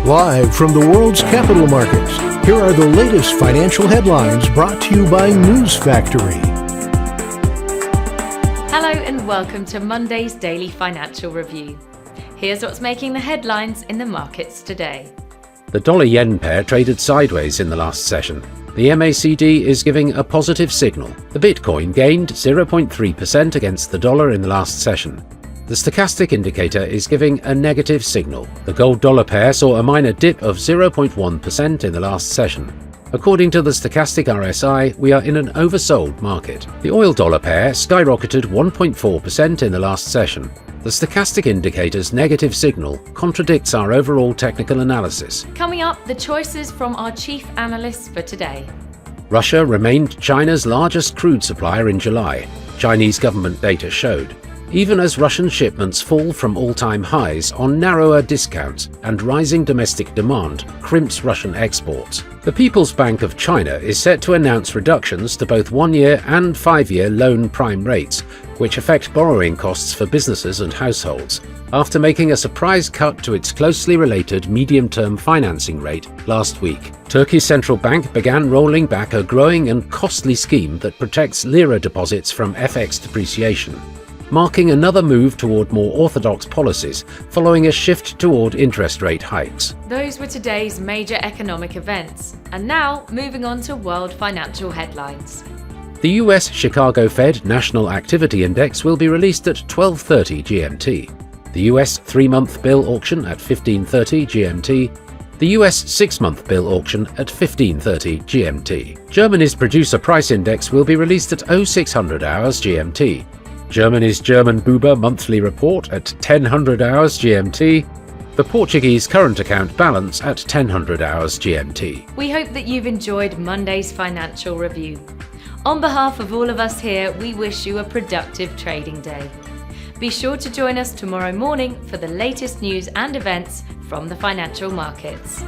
Live from the world's capital markets, here are the latest financial headlines brought to you by News Factory. Hello and welcome to Monday's Daily Financial Review. Here's what's making the headlines in the markets today. The dollar-yen pair traded sideways in the last session. The MACD is giving a positive signal. The Bitcoin gained 0.3% against the dollar in the last session. The stochastic indicator is giving a negative signal. The gold-dollar pair saw a minor dip of 0.1% in the last session. According to the stochastic RSI, we are in an oversold market. The oil-dollar pair skyrocketed 1.4% in the last session. The stochastic indicator's negative signal contradicts our overall technical analysis. Coming up, the choices from our chief analysts for today. Russia remained China's largest crude supplier in July, Chinese government data showed. Even as Russian shipments fall from all-time highs on narrower discounts and rising domestic demand crimps Russian exports. The People's Bank of China is set to announce reductions to both 1-year and 5-year loan prime rates, which affect borrowing costs for businesses and households, after making a surprise cut to its closely related medium-term financing rate last week. Turkey's central bank began rolling back a growing and costly scheme that protects lira deposits from FX depreciation, marking another move toward more orthodox policies following a shift toward interest rate hikes. Those were today's major economic events. And now, moving on to world financial headlines. The US Chicago Fed National Activity Index will be released at 12:30 GMT. The US 3-month bill auction at 15:30 GMT. The US 6-month bill auction at 15:30 GMT. Germany's Producer Price Index will be released at 0600 hours GMT. Germany's German Buber monthly report at 1000 hours GMT. The Portuguese current account balance at 1000 hours GMT. We hope that you've enjoyed Monday's financial review. On behalf of all of us here, we wish you a productive trading day. Be sure to join us tomorrow morning for the latest news and events from the financial markets.